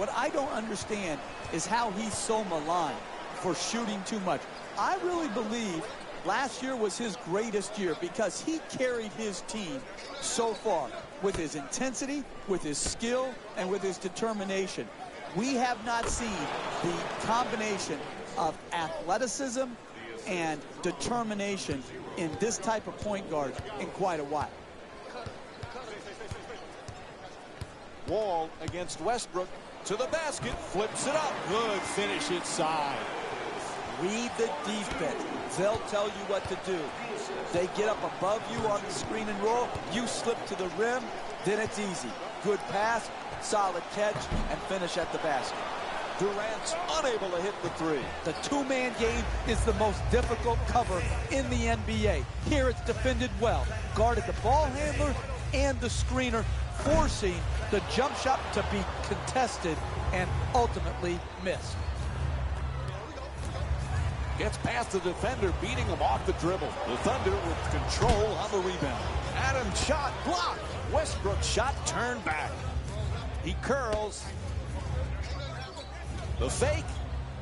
What I don't understand is how he's so maligned for shooting too much. I really believe last year was his greatest year because he carried his team so far with his intensity, with his skill, and with his determination. We have not seen the combination of athleticism and determination in this type of point guard in quite a while. Wall against Westbrook to the basket, flips it up. Good finish inside. Read the defense. They'll tell you what to do. They get up above you on the screen and roll. You slip to the rim, then it's easy. Good pass, solid catch, and finish at the basket. Durant's unable to hit the three. The two-man game is the most difficult cover in the NBA. Here it's defended well. Guarded the ball handler and the screener, forcing the jump shot to be contested and ultimately missed. Gets past the defender, beating him off the dribble. The Thunder with control on the rebound. Adams' shot blocked. Westbrook's shot turned back. He curls. The fake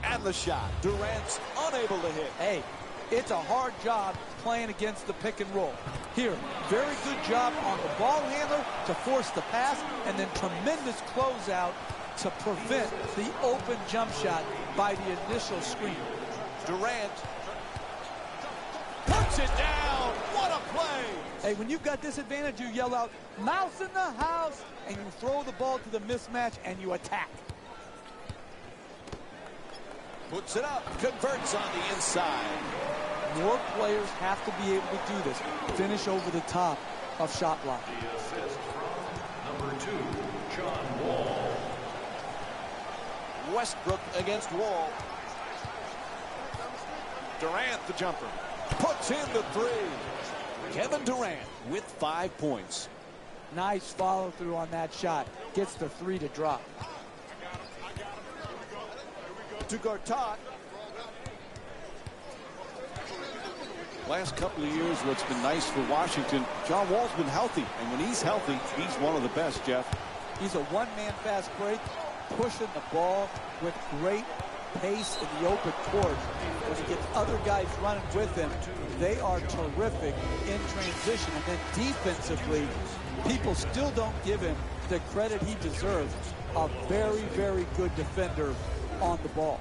and the shot. Durant's unable to hit. Hey, it's a hard job playing against the pick and roll. Here, very good job on the ball handler to force the pass, and then tremendous closeout to prevent the open jump shot by the initial screen. Durant puts it down. What a play. Hey, when you've got this advantage, you yell out, "Mouse in the house," and you throw the ball to the mismatch and you attack. Puts it up, converts on the inside. More players have to be able to do this. Finish over the top of shot block. The assist from number 2, John Wall. Westbrook against Wall. Durant, the jumper, puts in the three. Kevin Durant with 5 points. Nice follow through on that shot. Gets the three to drop. To Gortat. Last couple of years, what's been nice for Washington, John Wall's been healthy. And when he's healthy, he's one of the best, Jeff. He's a one-man fast break, pushing the ball with great pace in the open court. When he gets other guys running with him, they are terrific in transition. And then defensively, people still don't give him the credit he deserves. A very, very good defender on the ball.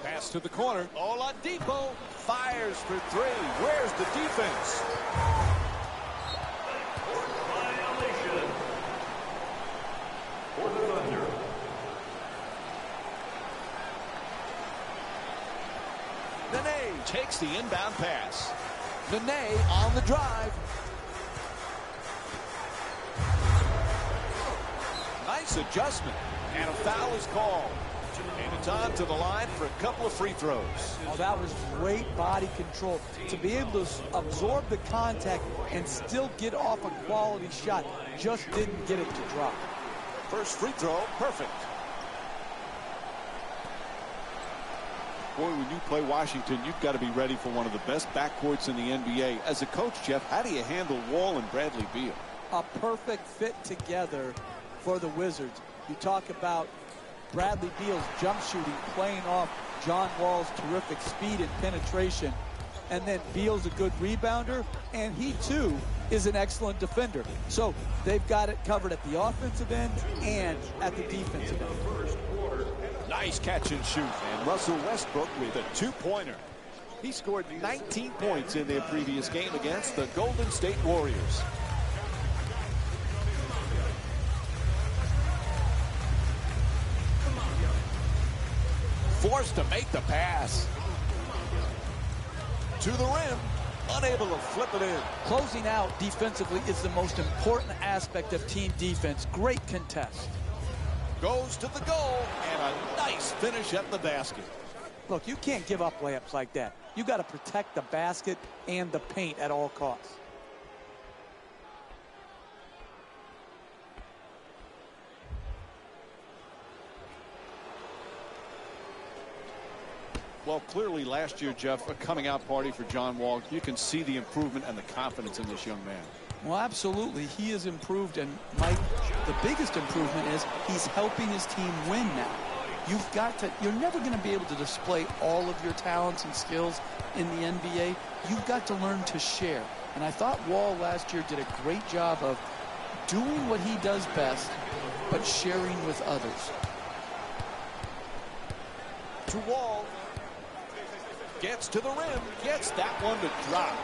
Pass to the corner. Oladipo fires for three. Where's the defense? Violation for the Thunder. Nene takes the inbound pass. Nene on the drive. Nice adjustment. And a foul is called. And it's on to the line for a couple of free throws. Oh, that was great body control. To be able to absorb the contact and still get off a quality shot. Just didn't get it to drop. First free throw, perfect. Boy, when you play Washington, you've got to be ready for one of the best backcourts in the NBA. As a coach, Jeff, how do you handle Wall and Bradley Beal? A perfect fit together for the Wizards. You talk about Bradley Beal's jump shooting, playing off John Wall's terrific speed and penetration. And then Beal's a good rebounder, and he, too, is an excellent defender. So they've got it covered at the offensive end and at the defensive end. Nice catch and shoot. And Russell Westbrook with a two-pointer. He scored 19 points in their previous game against the Golden State Warriors. Forced to make the pass. To the rim. Unable to flip it in. Closing out defensively is the most important aspect of team defense. Great contest. Goes to the goal, and a nice finish at the basket. Look, you can't give up layups like that. You got to protect the basket and the paint at all costs. Well, clearly last year, Jeff, a coming out party for John Wall. You can see the improvement and the confidence in this young man. Well, absolutely. He has improved, and Mike, the biggest improvement is he's helping his team win now. You're never going to be able to display all of your talents and skills in the NBA. You've got to learn to share. And I thought Wall last year did a great job of doing what he does best, but sharing with others. To Wall. Gets to the rim. Gets that one to drop.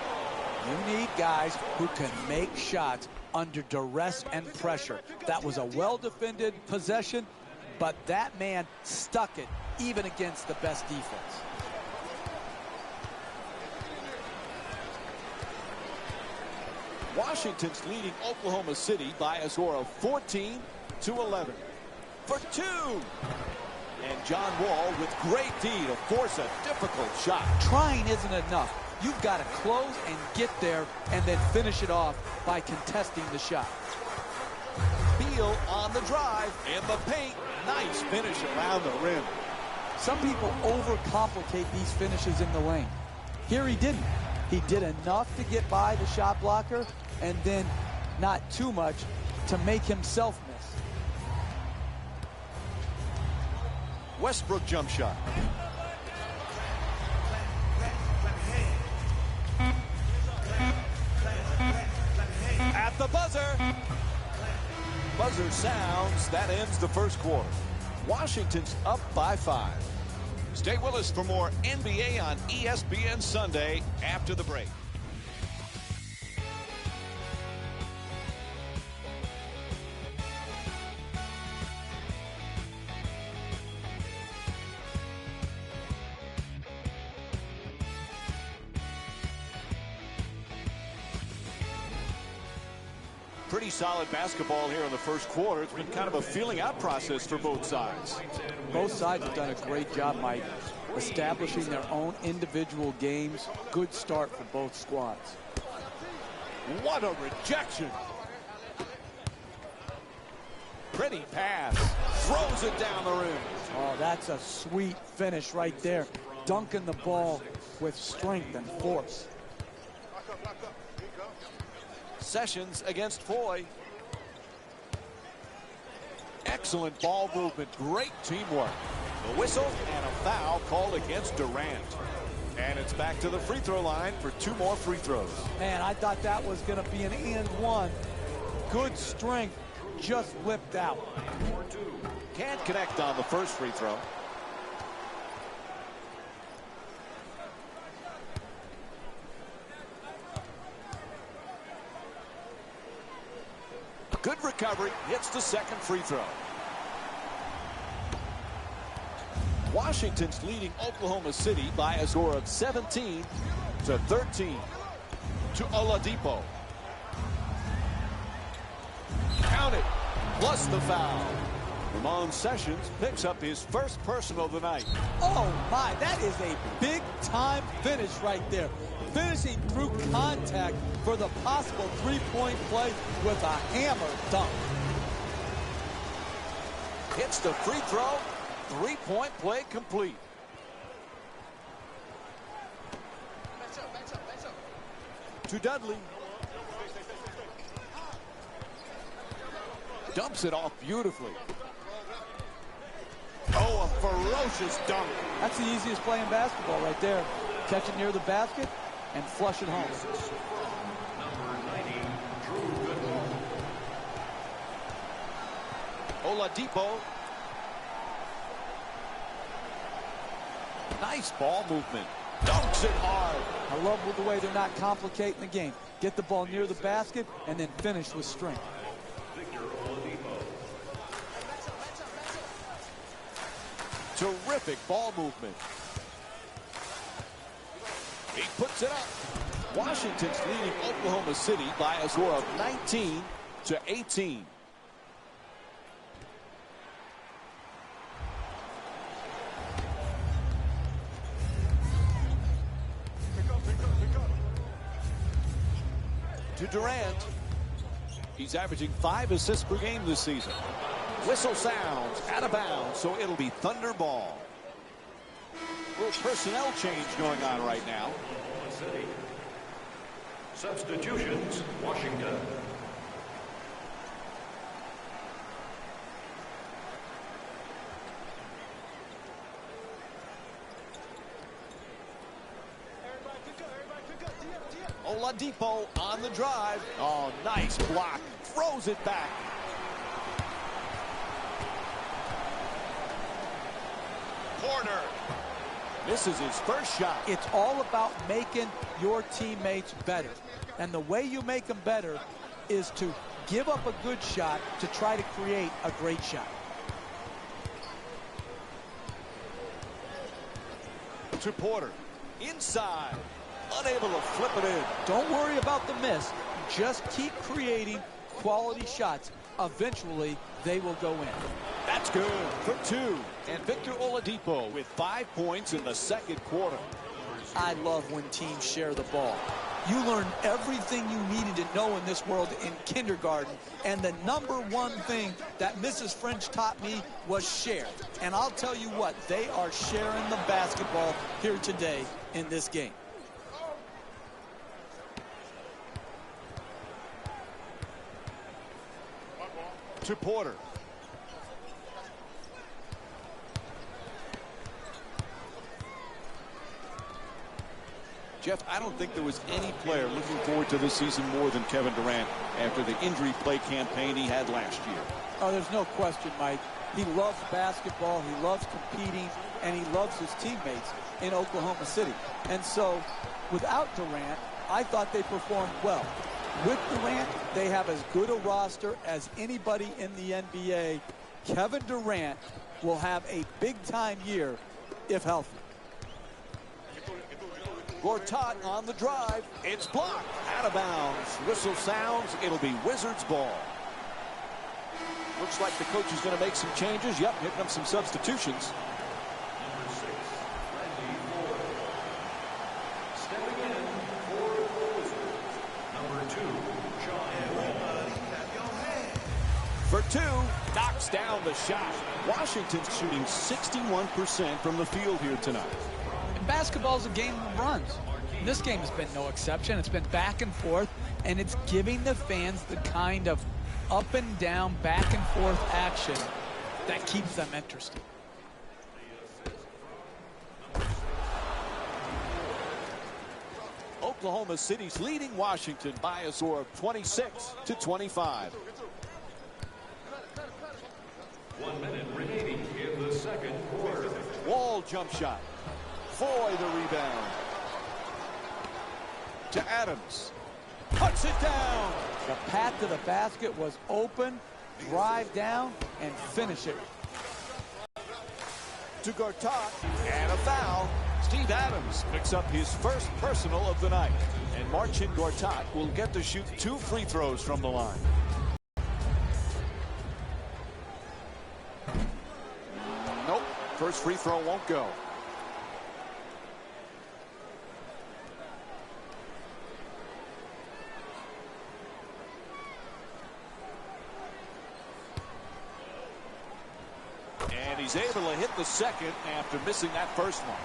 You need guys who can make shots under duress and pressure. That was a well-defended possession, but that man stuck it even against the best defense. Washington's leading Oklahoma City by a score of 14-11. For two. And John Wall with great D to force a difficult shot. Trying isn't enough. You've got to close and get there and then finish it off by contesting the shot. Beal on the drive in the paint. Nice finish around the rim. Some people overcomplicate these finishes in the lane. Here he didn't. He did enough to get by the shot blocker and then not too much to make himself miss. Westbrook jump shot. At the buzzer. Buzzer sounds. That ends the first quarter. Washington's up by 5. Stay with us for more NBA on ESPN Sunday after the break. Pretty solid basketball here in the first quarter. It's been kind of a feeling out process for both sides. Both sides have done a great job, Mike, establishing their own individual games. Good start for both squads. What a rejection. Pretty pass. Throws it down the rim. Oh, that's a sweet finish right there. Dunking the ball with strength and force. Sessions against Foy. Excellent ball movement. Great teamwork. The whistle and a foul called against Durant. And it's back to the free throw line for 2 more free throws. Man, I thought that was going to be an and one. Good strength, just whipped out. Can't connect on the first free throw. Good recovery, hits the second free throw. Washington's leading Oklahoma City by a score of 17-13. To Oladipo. Count it, plus the foul. Ramon Sessions picks up his first personal of the night. Oh my, that is a big time finish right there. Finishing through contact for the possible three-point play with a hammer dunk. Hits the free throw. 3-point play complete. To Dudley. Dumps it off beautifully. Oh, a ferocious dunk. That's the easiest play in basketball right there. Catch it near the basket and flush it home. Oladipo. Nice ball movement. Dunks it hard. I love the way they're not complicating the game. Get the ball near the basket and then finish with strength. Terrific ball movement. He puts it up. Washington's leading Oklahoma City by a score of 19-18. to Durant. He's averaging 5 assists per game this season. Whistle sounds out of bounds, so it'll be Thunder ball. A little personnel change going on right now. Substitutions, Washington. Oladipo on the drive. Oh, nice block. Throws it back. Porter misses his first shot. It's all about making your teammates better. And the way you make them better is to give up a good shot to try to create a great shot. To Porter. Inside. Unable to flip it in. Don't worry about the miss. Just keep creating quality shots. Eventually, they will go in. That's good for 2. And Victor Oladipo with 5 points in the second quarter. I love when teams share the ball. You learn everything you needed to know in this world in kindergarten. And the #1 thing that Mrs. French taught me was share. And I'll tell you what, they are sharing the basketball here today in this game. To Porter. Jeff, I don't think there was any player looking forward to this season more than Kevin Durant after the injury play campaign he had last year. Oh, there's no question, Mike. He loves basketball, he loves competing, and he loves his teammates in Oklahoma City. And so, without Durant, I thought they performed well. With Durant, they have as good a roster as anybody in the NBA. Kevin Durant will have a big-time year if healthy. Gortat on the drive. It's blocked. Out of bounds. Whistle sounds. It'll be Wizards ball. Looks like the coach is going to make some changes. Yep, hitting up some substitutions. Number 6, Randy Ford. Stepping in for the Wizards. Number 2, John Wall. For 2, knocks down the shot. Washington's shooting 61% from the field here tonight. Basketball is a game of runs. This game has been no exception. It's been back and forth, and it's giving the fans the kind of up and down, back and forth action that keeps them interested. Oklahoma City's leading Washington by a score of 26-25. 1 minute remaining in the second quarter. Wall jump shot. Foy the rebound. To Adams. Puts it down. The path to the basket was open. Drive down and finish it. To Gortat. And a foul. Steve Adams picks up his first personal of the night. And Marcin Gortat will get to shoot 2 free throws from the line. Nope. First free throw won't go. And he's able to hit the second after missing that first one.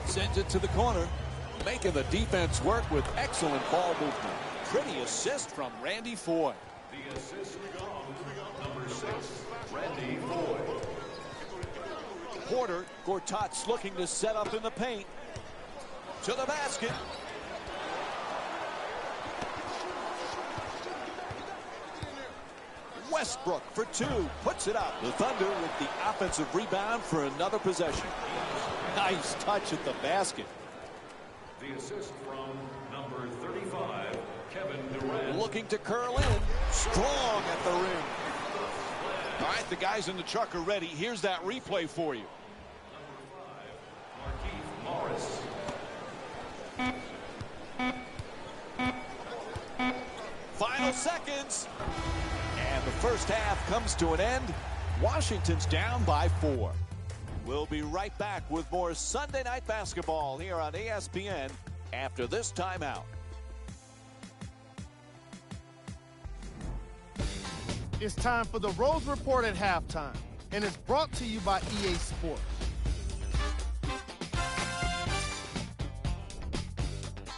Sends it to the corner, making the defense work with excellent ball movement. Pretty assist from Randy Foy. The assist from number 6, Randy Foy. Porter, Gortat's looking to set up in the paint. To the basket. Westbrook for 2. Puts it up. The Thunder with the offensive rebound for another possession. Nice touch at the basket. The assist from number 35, Kevin Durant. Looking to curl in. Strong at the rim. All right, the guys in the truck are ready. Here's that replay for you. Number 5, Markieff Morris. Final seconds. And the first half comes to an end. Washington's down by 4. We'll be right back with more Sunday Night Basketball here on ESPN after this timeout. It's time for the Rose Report at halftime, and it's brought to you by EA Sports.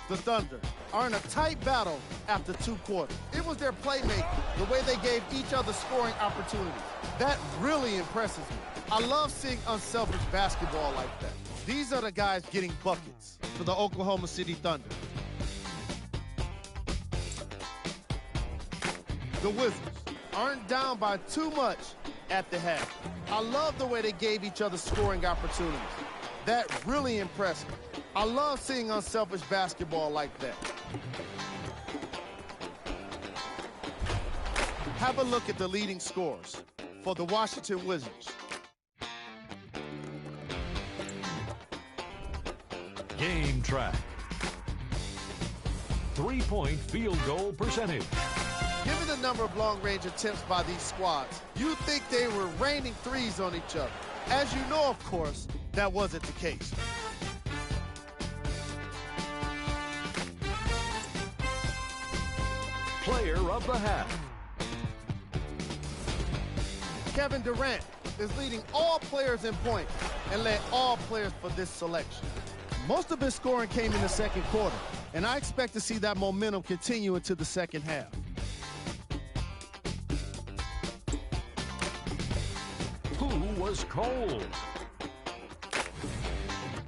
The Thunder are in a tight battle after 2 quarters. It was their playmaking, the way they gave each other scoring opportunities. That really impresses me. I love seeing unselfish basketball like that. These are the guys getting buckets for the Oklahoma City Thunder. The Wizards aren't down by too much at the half. I love the way they gave each other scoring opportunities. That really impressed me. I love seeing unselfish basketball like that. Have a look at the leading scorers for the Washington Wizards. Game track. 3-point field goal percentage. Given the number of long-range attempts by these squads, you'd think they were raining threes on each other. As you know, of course, that wasn't the case. Player of the half. Kevin Durant is leading all players in points and led all players for this selection. Most of his scoring came in the second quarter, and I expect to see that momentum continue into the second half. Who was cold?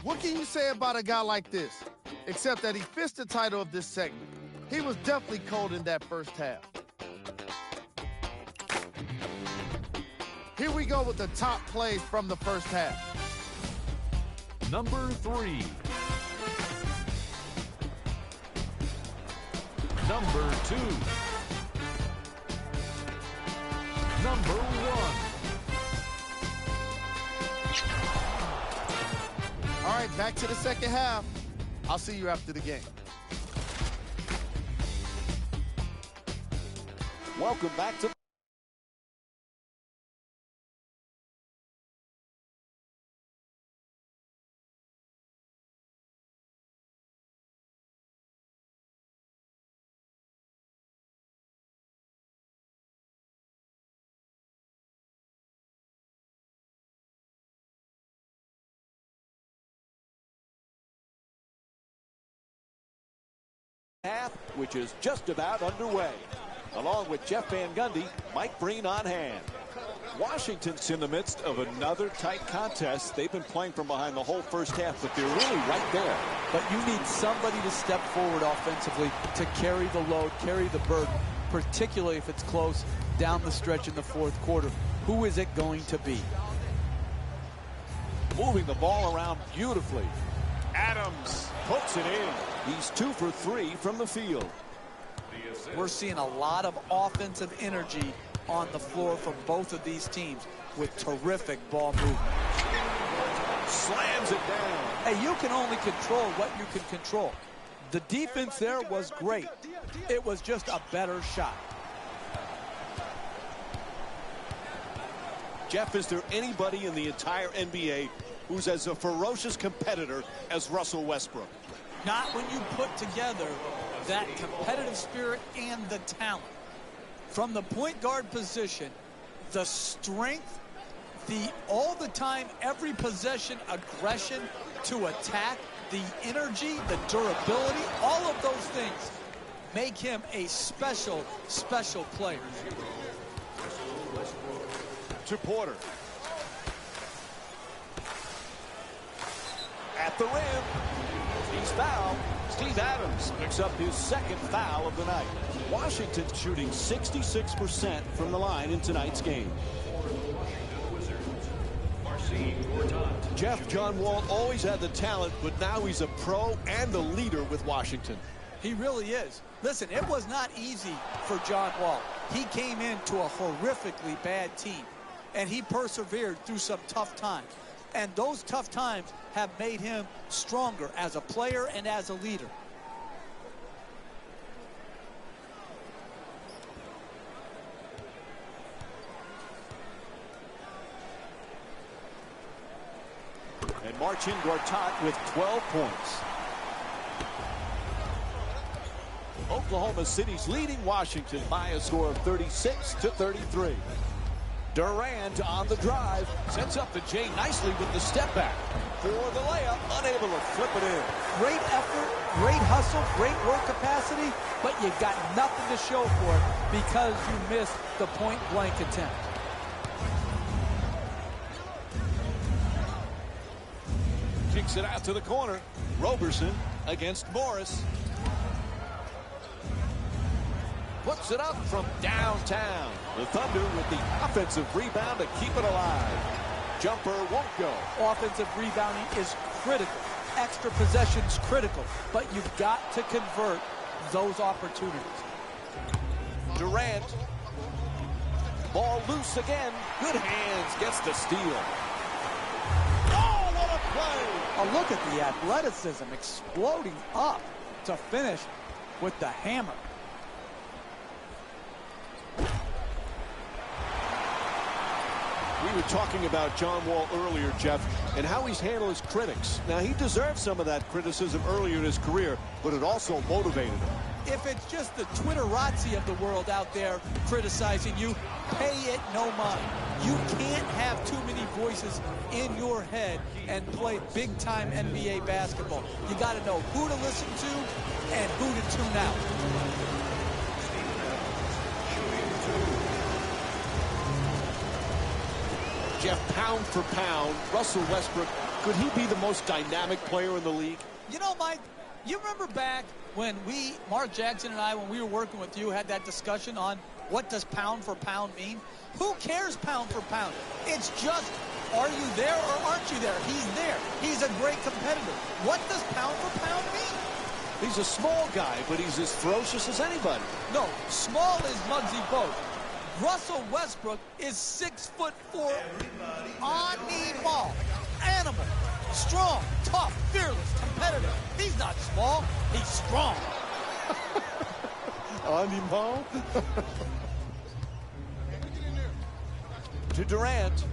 What can you say about a guy like this, except that he fits the title of this segment? He was definitely cold in that first half. Here we go with the top plays from the first half. Number 3. Number 2. Number 1. All right, back to the second half. I'll see you after the game. Welcome back to half, which is just about underway. Along with Jeff Van Gundy, Mike Breen on hand. Washington's in the midst of another tight contest. They've been playing from behind the whole first half, but they're really right there. But you need somebody to step forward offensively to carry the load, carry the burden, particularly if it's close down the stretch in the fourth quarter. Who is it going to be? Moving the ball around beautifully. Adams puts it in. He's 2 for 3 from the field. We're seeing a lot of offensive energy on the floor from both of these teams with terrific ball movement. Slams it down. Hey, you can only control what you can control. The defense there was great. It was just a better shot. Jeff, is there anybody in the entire NBA who's as a ferocious competitor as Russell Westbrook? Not when you put together that competitive spirit and the talent. From the point guard position, the strength, the all the time, every possession aggression to attack, the energy, the durability, all of those things make him a special, special player. To Porter. At the rim. He's fouled. Steve Adams picks up his second foul of the night. Washington's shooting 66% from the line in tonight's game. Jeff, John Wall always had the talent, but now he's a pro and a leader with Washington. He really is. Listen, it was not easy for John Wall. He came into a horrifically bad team, and he persevered through some tough times. And those tough times have made him stronger as a player and as a leader. and march in Gortat with 12 points. Oklahoma City's leading Washington by a score of 36-33. Durant on the drive, sets up the J nicely with the step back. For the layup, unable to flip it in. Great effort, great hustle, great work capacity, but you got nothing to show for it because you missed the point-blank attempt. Kicks it out to the corner. Roberson against Morris. Puts it up from downtown. The Thunder with the offensive rebound to keep it alive. Jumper won't go. Offensive rebounding is critical. Extra possessions critical, but you've got to convert those opportunities. Durant. Ball loose again. Good hands. Gets the steal. Oh, what a play! A look at the athleticism exploding up to finish with the hammer. We were talking about John Wall earlier, Jeff, and how he's handled his critics. Now, he deserved some of that criticism earlier in his career, but it also motivated him. If it's just the Twitterazzi of the world out there criticizing you, pay it no mind. You can't have too many voices in your head and play big-time NBA basketball. You got to know who to listen to and who to tune out. Jeff, pound for pound, Russell Westbrook, could he be the most dynamic player in the league? You know, Mike, you remember back when Mark Jackson and I, when we were working with you, had that discussion on what does pound for pound mean? Who cares pound for pound? It's just, are you there or aren't you there? He's there. He's a great competitor. What does pound for pound mean? He's a small guy, but he's as ferocious as anybody. No, small is Muggsy Bogues. Russell Westbrook is 6'4", on-knee ball, animal, strong, tough, fearless, competitive. He's not small, he's strong. On-knee ball? To Durant.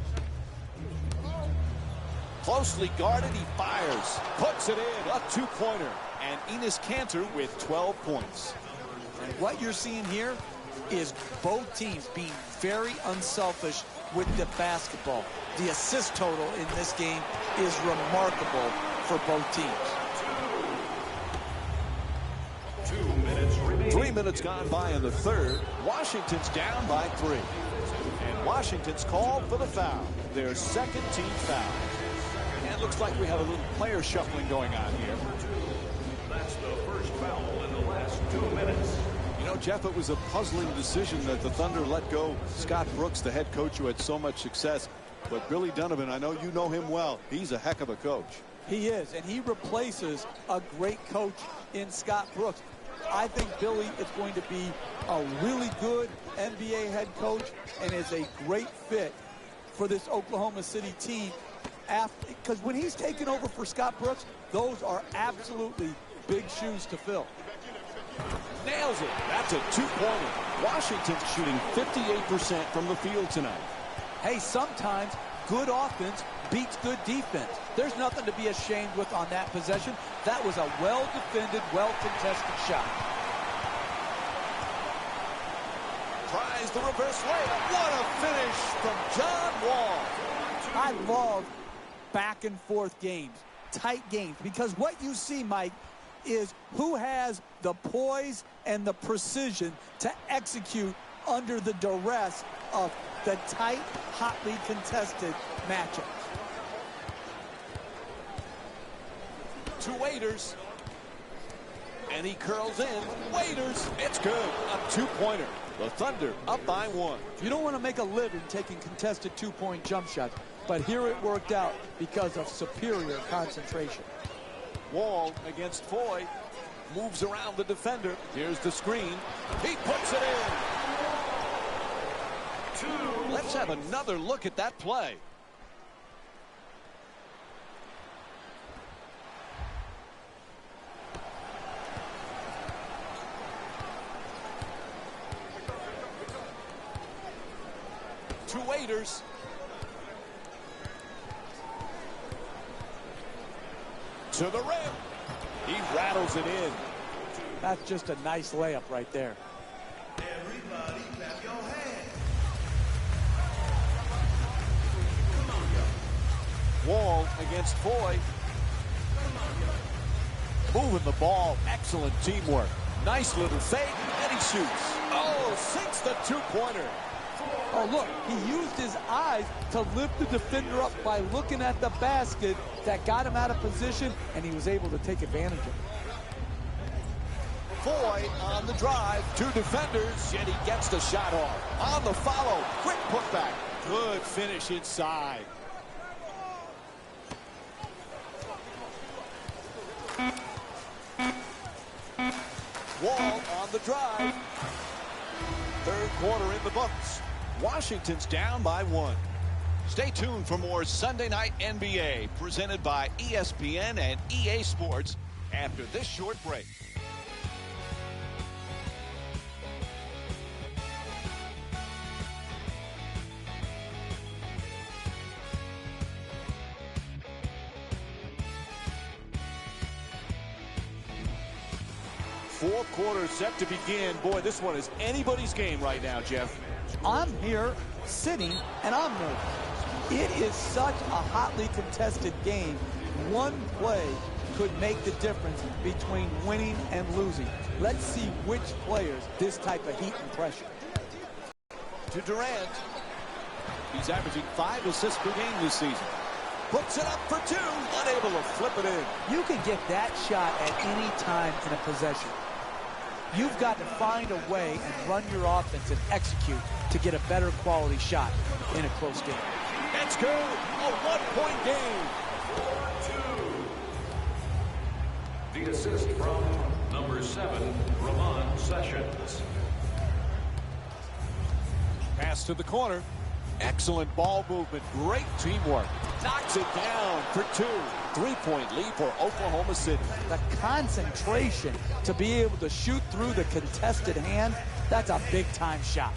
Closely guarded, he fires. Puts it in, a two-pointer. And Enes Kanter with 12 points. And what you're seeing here is both teams being very unselfish with the basketball. The assist total in this game is remarkable for both teams. 2 minutes remaining. 3 minutes gone by in the third. Washington's down by 3. And Washington's called for the foul. Their second team foul. And it looks like we have a little player shuffling going on here. That's the first foul in the last 2 minutes. You know, Jeff, it was a puzzling decision that the Thunder let go Scott Brooks, the head coach who had so much success. But Billy Donovan, I know you know him well. He's a heck of a coach. He is, and he replaces a great coach in Scott Brooks. I think Billy is going to be a really good NBA head coach and is a great fit for this Oklahoma City team. Because when he's taken over for Scott Brooks, those are absolutely big shoes to fill. Nails it. That's a two-pointer. Washington's shooting 58% from the field tonight. Hey, sometimes good offense beats good defense. There's nothing to be ashamed with on that possession. That was a well-defended, well-contested shot. Tries the reverse layup. What a finish from John Wall. I love back-and-forth games, tight games, because what you see, Mike, is who has the poise and the precision to execute under the duress of the tight, hotly contested matchups. To Waiters. And he curls in. Waiters. It's good. A two-pointer. The Thunder up by 1. You don't want to make a living taking contested two-point jump shots, but here it worked out because of superior concentration. Wall against Foy. Moves around the defender. Here's the screen. He puts it in. 2. Let's have another look at that play. To Waiters. To the rim. He rattles it in. That's just a nice layup right there. Everybody clap your hands. Wall against Foy. Moving the ball. Excellent teamwork. Nice little fake, and he shoots. Oh, sinks the two-pointer. Oh, look, he used his eyes to lift the defender up by looking at the basket that got him out of position, and he was able to take advantage of it. Foy on the drive. Two defenders, yet he gets the shot off. On the follow. Quick putback. Good finish inside. Wall on the drive. Third quarter in the books. Washington's down by 1. Stay tuned for more Sunday Night NBA presented by ESPN and EA Sports after this short break. Fourth quarter set to begin. Boy, this one is anybody's game right now, Jeff. I'm here sitting, and I'm nervous. It is such a hotly contested game. One play could make the difference between winning and losing. Let's see which players this type of heat and pressure. To Durant. He's averaging 5 assists per game this season. Puts it up for 2. Unable to flip it in. You can get that shot at any time in a possession. You've got to find a way and run your offense and execute to get a better quality shot in a close game. It's good. A one-point game. The assist from number 7, Ramon Sessions. Pass to the corner. Excellent ball movement. Great teamwork. Knocks it down for 2. 3-point lead for Oklahoma City. The concentration to be able to shoot through the contested hand, that's a big-time shot.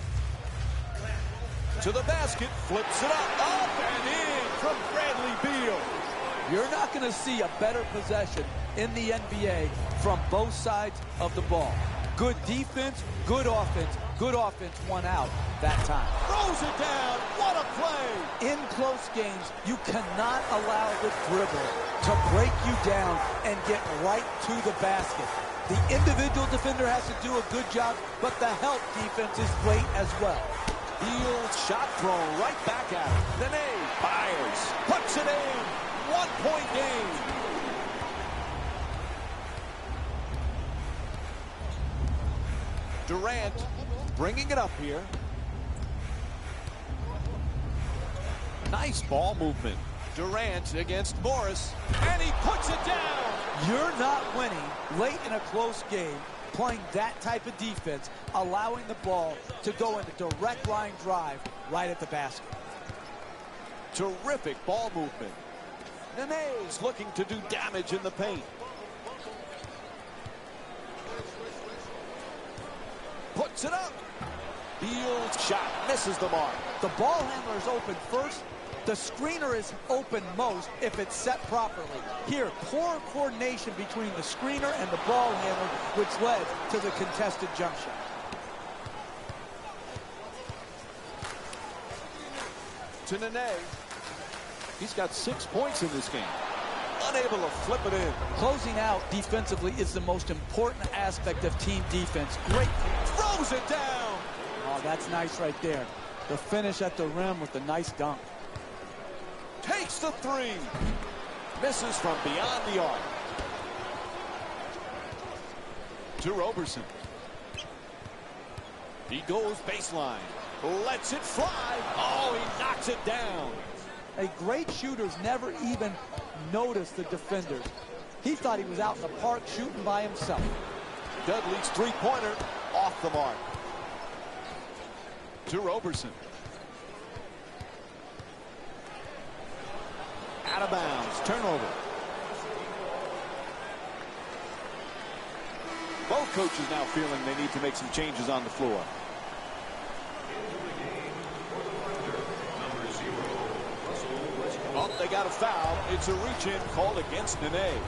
To the basket. Flips it up and in from Bradley Beal. You're not going to see a better possession in the NBA from both sides of the ball. Good defense, good offense. Good offense won out that time. Throws it down. What a play. In close games, you cannot allow the dribble to break you down and get right to the basket. The individual defender has to do a good job, but the help defense is great as well. Beal's shot thrown right back at him. Nene fires. Puts it in. 1-point game. Durant bringing it up here. Nice ball movement. Durant against Morris, and he puts it down. You're not winning late in a close game playing that type of defense, allowing the ball to go in a direct line drive right at the basket. Terrific ball movement. Nene's looking to do damage in the paint. Puts it up. Beal's shot misses the mark. The ball handler is open first. The screener is open most if it's set properly. Here, poor coordination between the screener and the ball handler, which led to the contested jump shot. To Nene. He's got 6 points in this game. Unable to flip it in. Closing out defensively is the most important aspect of team defense. Great. Throws it down. Oh, that's nice right there. The finish at the rim with the nice dunk. Takes the 3. Misses from beyond the arc. To Roberson. He goes baseline. Lets it fly. Oh, he knocks it down. A great shooter's never even noticed the defenders. He thought he was out in the park shooting by himself. Dudley's three-pointer off the mark. To Roberson. Out of bounds. Turnover. Both coaches now feeling they need to make some changes on the floor. Oh, they got a foul. It's a reach-in called against Nene.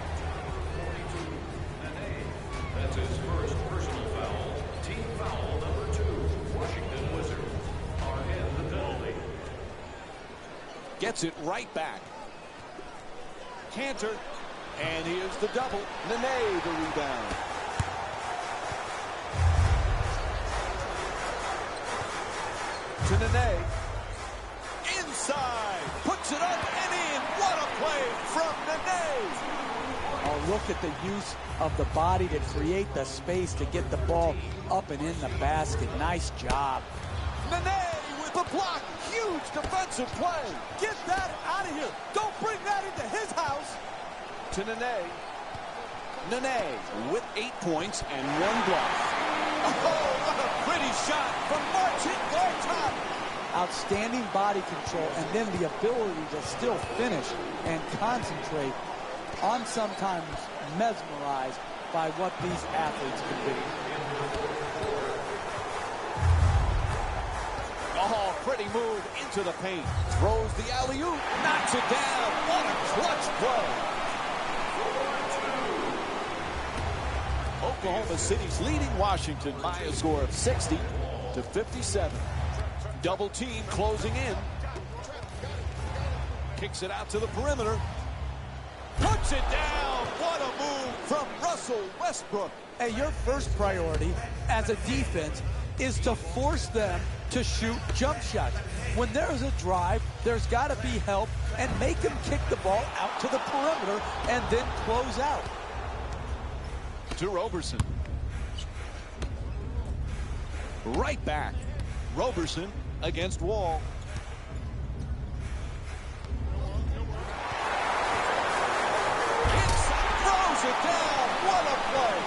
That's his first personal foul. Team foul number 2. Washington Wizards are in the penalty. Gets it right back. Cantor. And here's the double. Nene the rebound. To Nene. Inside. Puts it up and in. What a play from Nene. Oh, look at the use of the body to create the space to get the ball up and in the basket. Nice job. Nene with the block. Huge defensive play. Get that out of here. Don't bring that into his house. To Nene. Nene with 8 points and 1 block. Oh, what a pretty shot from Marcin Gortat. Outstanding body control and then the ability to still finish and concentrate. I'm sometimes mesmerized by what these athletes can do. Oh, pretty move into the paint. Throws the alley-oop. Knocks it down. What a clutch play. Oklahoma City's leading Washington by a score of 60-57. Double team closing in. Kicks it out to the perimeter. Puts it down. What a move from Russell Westbrook. Hey, your first priority as a defense is to force them to shoot jump shots. When there's a drive, there's got to be help and make them kick the ball out to the perimeter and then close out. To Roberson. Right back. Roberson against Wall. Inside, throws it down. What a play.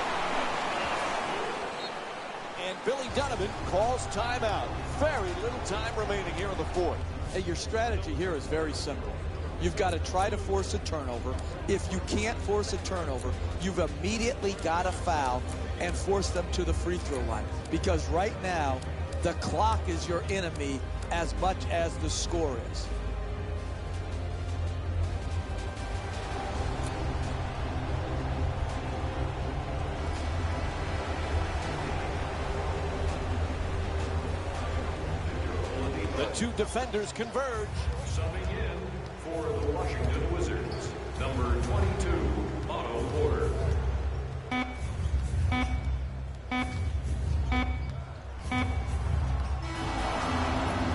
And Billy Donovan calls timeout. Very little time remaining here in the fourth. Hey, your strategy here is very simple. You've got to try to force a turnover. If you can't force a turnover, you've immediately got to foul and force them to the free throw line. Because right now, the clock is your enemy as much as the score is. The two defenders converge. Subbing in for the Washington Wizards, number 22, Otto Porter.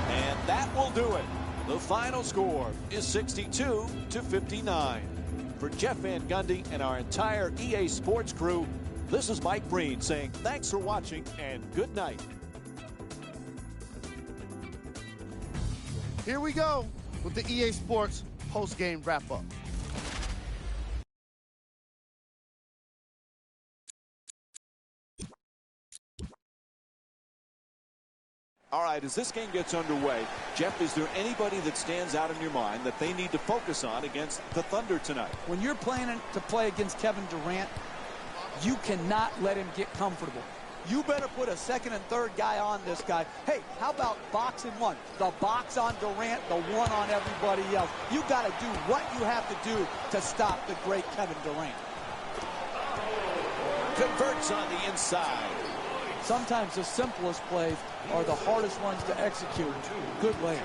And that will do it. The final score is 62-59. For Jeff Van Gundy and our entire EA Sports crew, this is Mike Breen saying thanks for watching and good night. Here we go with the EA Sports post-game wrap-up. All right, as this game gets underway, Jeff, is there anybody that stands out in your mind that they need to focus on against the Thunder tonight? When you're planning to play against Kevin Durant, you cannot let him get comfortable. You better put a second and third guy on this guy. Hey, how about box and one? The box on Durant, the one on everybody else. You got to do what you have to do to stop the great Kevin Durant. Converts on the inside. Sometimes the simplest plays are the hardest ones to execute. Good layup.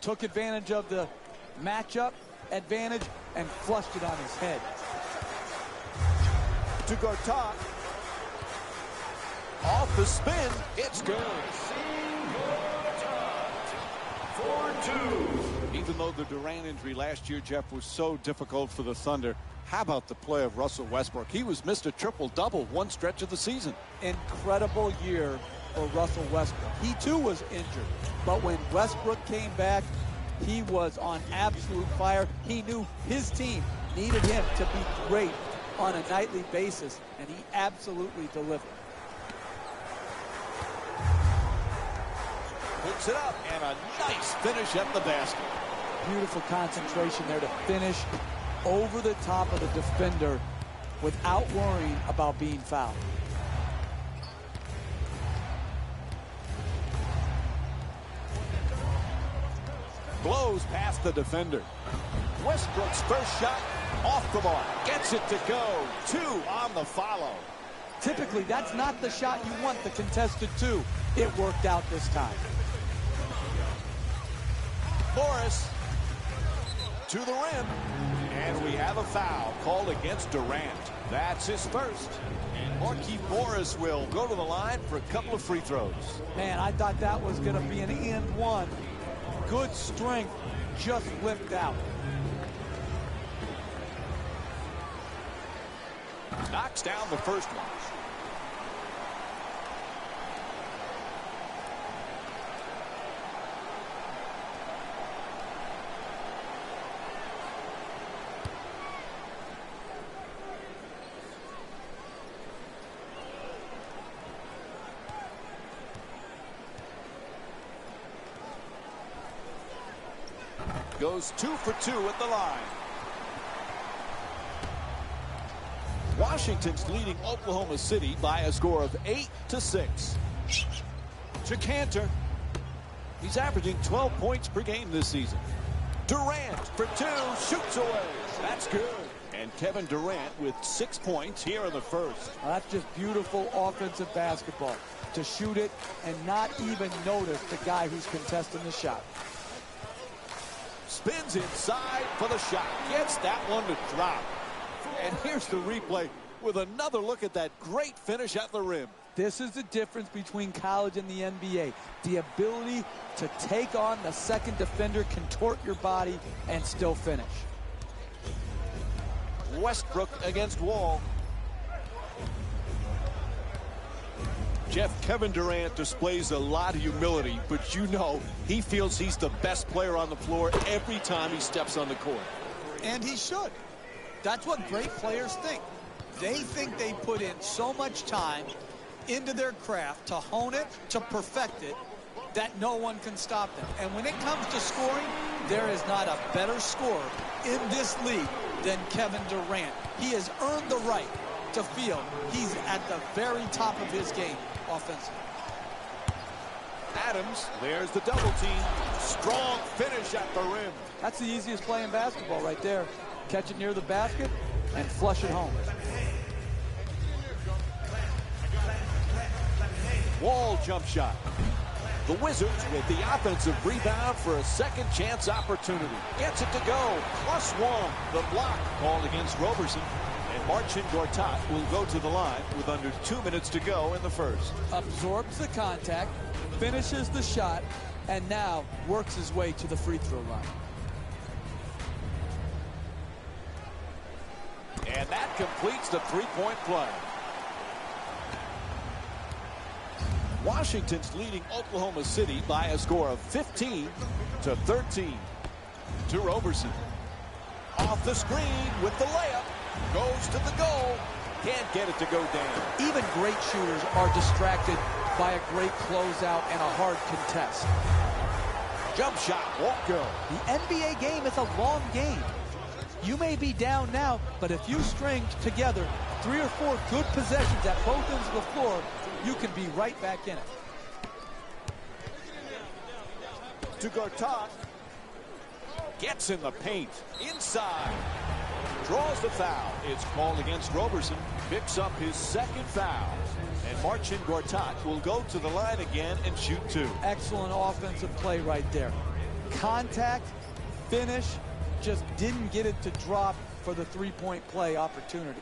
Took advantage of the matchup advantage and flushed it on his head. To Gortat. Off the spin. It's good. 4-2. Even though the Durant injury last year, Jeff, was so difficult for the Thunder, how about the play of Russell Westbrook? He was Mr. Triple-Double one stretch of the season. Incredible year for Russell Westbrook. He too was injured, but when Westbrook came back, He was on absolute fire. He knew his team needed him to be great on a nightly basis, and he absolutely delivered. Puts it up, and a nice finish at the basket. Beautiful concentration there to finish over the top of the defender without worrying about being fouled. Blows past the defender. Westbrook's first shot off the mark. Gets it to go. 2 on the follow. Typically, that's not the shot you want, the contested 2. It worked out this time. Morris to the rim. And we have a foul called against Durant. That's his first. And Markieff Morris will go to the line for a couple of free throws. Man, I thought that was going to be an and one. Good strength, just flipped out. Knocks down the first one. Goes 2 for 2 at the line. Washington's leading Oklahoma City by a score of 8-6. To Cantor. He's averaging 12 points per game this season. Durant for 2, shoots away. That's good. And Kevin Durant with 6 points here in the first. Well, that's just beautiful offensive basketball. To shoot it and not even notice the guy who's contesting the shot. Spins inside for the shot. Gets that one to drop. And here's the replay with another look at that great finish at the rim. This is the difference between college and the NBA. The ability to take on the second defender, contort your body, and still finish. Westbrook against Wall. Jeff, Kevin Durant displays a lot of humility, but you know he feels he's the best player on the floor every time he steps on the court. And he should. That's what great players think. They think they put in so much time into their craft to hone it, to perfect it, that no one can stop them. And when it comes to scoring, there is not a better scorer in this league than Kevin Durant. He has earned the right to feel he's at the very top of his game offensively. Adams, there's the double team. Strong finish at the rim. That's the easiest play in basketball right there. Catch it near the basket and flush it home. Wall jump shot. The Wizards with the offensive rebound for a second chance opportunity. Gets it to go. +1. The block called against Roberson. And Marcin Gortat will go to the line with under 2 minutes to go in the first. Absorbs the contact, finishes the shot, and now works his way to the free throw line. And that completes the three-point play. Washington's leading Oklahoma City by a score of 15-13. To Roberson. Off the screen with the layup. Goes to the goal. Can't get it to go down. Even great shooters are distracted by a great closeout and a hard contest. Jump shot won't go. The NBA game is a long game. You may be down now, but if you string together 3 or 4 good possessions at both ends of the floor, you can be right back in it. To Gortat. Gets in the paint. Inside. Draws the foul. It's called against Roberson. Picks up his second foul. And Marcin Gortat will go to the line again and shoot 2. Excellent offensive play right there. Contact, finish, just didn't get it to drop for the three-point play opportunity.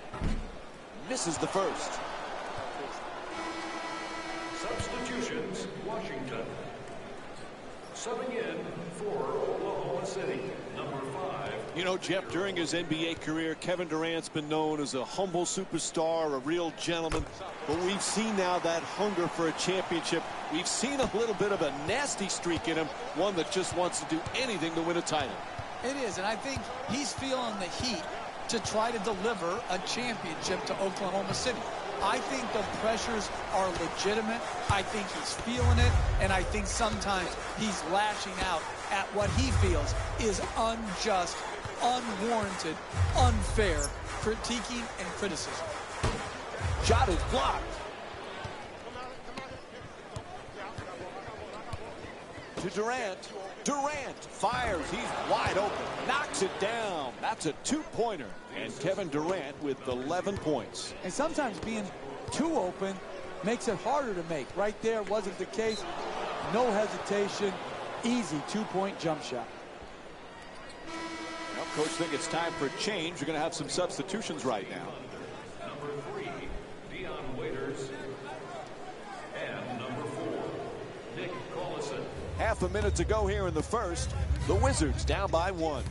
Misses the first. Substitutions, Washington. Subbing in for Oklahoma City, number 5. You know, Jeff, during his NBA career, Kevin Durant's been known as a humble superstar, a real gentleman. But we've seen now that hunger for a championship. We've seen a little bit of a nasty streak in him, one that just wants to do anything to win a title. It is, and I think he's feeling the heat to try to deliver a championship to Oklahoma City. I think the pressures are legitimate. I think he's feeling it, and I think sometimes he's lashing out at what he feels is unjust, unwarranted, unfair critiquing and criticism. Shot is blocked. To Durant. Durant fires. He's wide open. Knocks it down. That's a two-pointer. And Kevin Durant with 11 points. And sometimes being too open makes it harder to make. Right there wasn't the case. No hesitation. Easy two-point jump shot. Well, coach thinks it's time for a change. You're going to have some substitutions right now. Number 3, Dion Waiters. And number 4, Nick Collison. Half a minute to go here in the first. The Wizards down by 1.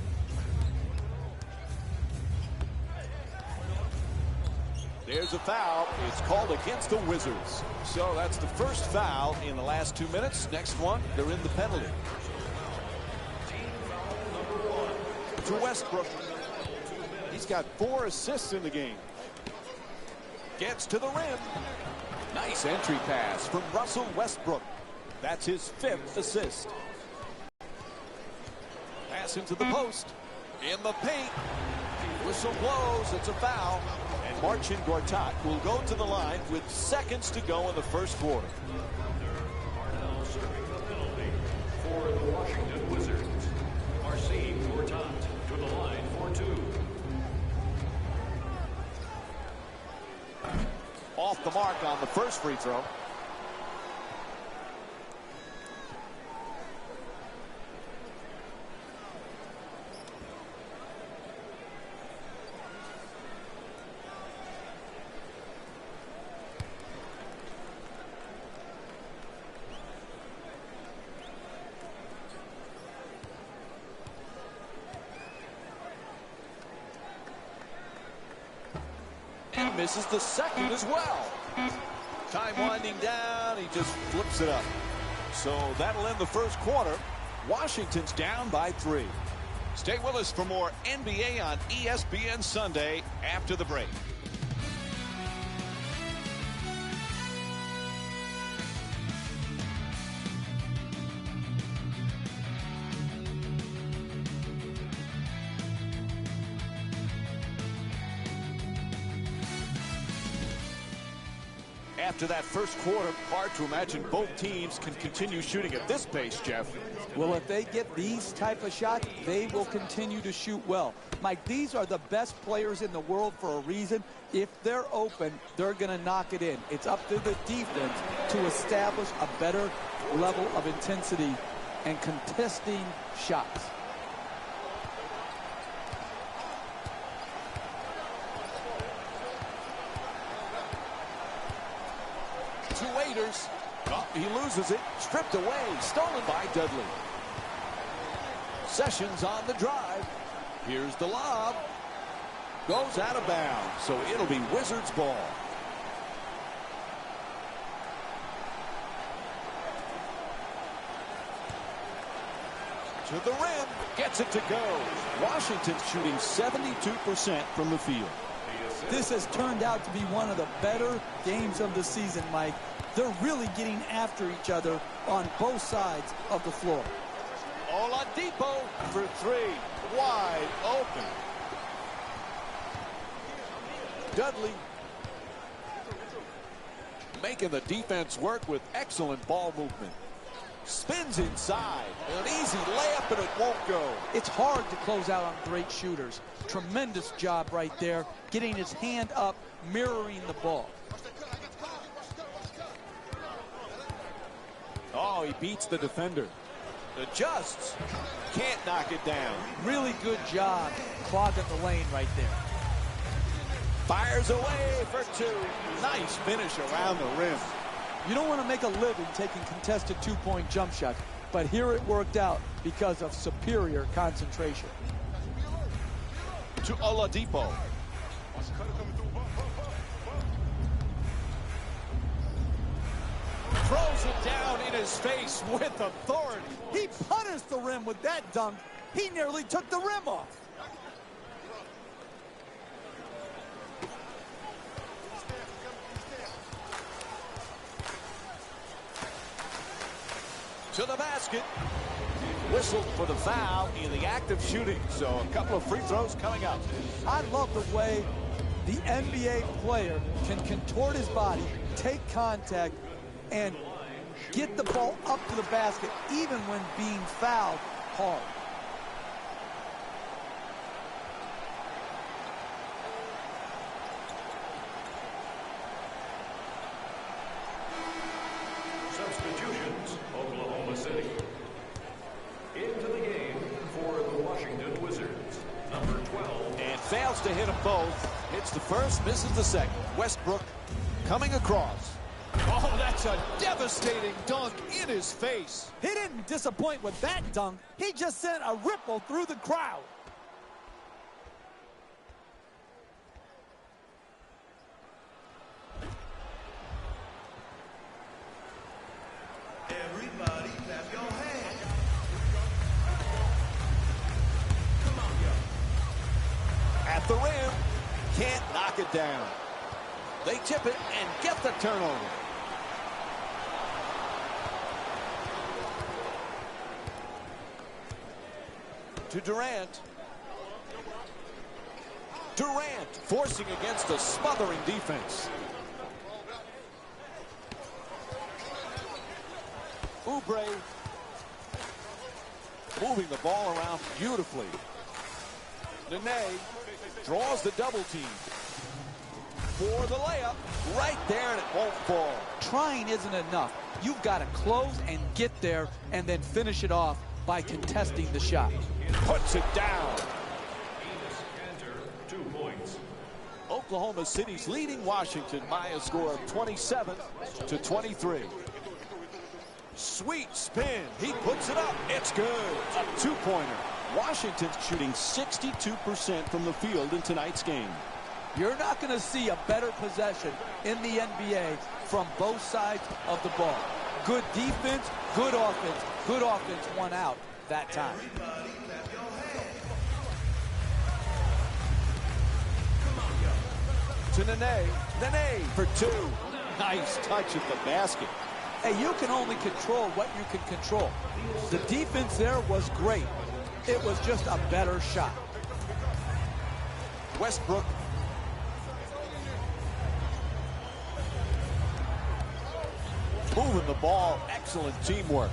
There's a foul. It's called against the Wizards. So that's the first foul in the last 2 minutes. Next one, they're in the penalty. Team foul number 1. To Westbrook. He's got 4 assists in the game. Gets to the rim. Nice entry pass from Russell Westbrook. That's his 5th assist. Pass into the post. In the paint. Whistle blows. It's a foul. And Marcin Gortat will go to the line with seconds to go in the first quarter. Are now serving the penalty for the Washington Wizards. Marcin Gortat to the line for 2. Off the mark on the first free throw. And misses the second as well. Time winding down. He just flips it up. So that'll end the first quarter. Washington's down by 3. Stay with us for more NBA on ESPN Sunday after the break. After that first quarter, hard to imagine both teams can continue shooting at this pace, Jeff. Well, if they get these type of shots, they will continue to shoot well. Mike, these are the best players in the world for a reason. If they're open, they're going to knock it in. It's up to the defense to establish a better level of intensity and contesting shots. To Waiters. Oh, he loses it. Stripped away. Stolen by Dudley. Sessions on the drive. Here's the lob. Goes out of bounds. So it'll be Wizards ball. To the rim. Gets it to go. Washington's shooting 72% from the field. This has turned out to be one of the better games of the season, Mike. They're really getting after each other on both sides of the floor. Oladipo for 3. Wide open. Dudley making the defense work with excellent ball movement. Spins inside. An easy layup, but it won't go. It's hard to close out on great shooters. Tremendous job right there, getting his hand up, mirroring the ball. Oh, he beats the defender. Adjusts. Can't knock it down. Really good job clogging the lane right there. Fires away for 2. Nice finish around the rim. You don't want to make a living taking contested two-point jump shots. but here it worked out because of superior concentration. To Oladipo. Throws it down in his face with authority. He punished the rim with that dunk. He nearly took the rim off. To the basket. Whistled for the foul in the act of shooting. So a couple of free throws coming up. I love the way the NBA player can contort his body, take contact, and get the ball up to the basket even when being fouled hard. Substitutions, Oklahoma City. Into the game for the Washington Wizards, number 12. And fails to hit them both. Hits the first, misses the second. Westbrook coming across. Oh, that's a devastating dunk in his face. He didn't disappoint with that dunk. He just sent a ripple through the crowd. Everybody clap your hands. At the rim. Can't knock it down. They tip it and get the turnover. To Durant. Durant forcing against a smothering defense. Oubre moving the ball around beautifully. Nene draws the double team. For the layup, right there, and it won't fall. Trying isn't enough. You've got to close and get there and then finish it off by contesting the shot. Puts it down. Cantor, 2 points. Oklahoma City's leading Washington by a score of 27-23. Sweet spin. He puts it up. It's good. A 2-pointer. Washington's shooting 62% from the field in tonight's game. You're not going to see a better possession in the NBA from both sides of the ball. Good defense, good offense. Good offense won out that time. Everybody clap your hands. To Nene. Nene for 2. Nice touch at the basket. Hey, you can only control what you can control. The defense there was great. It was just a better shot. Westbrook. Moving the ball. Excellent teamwork.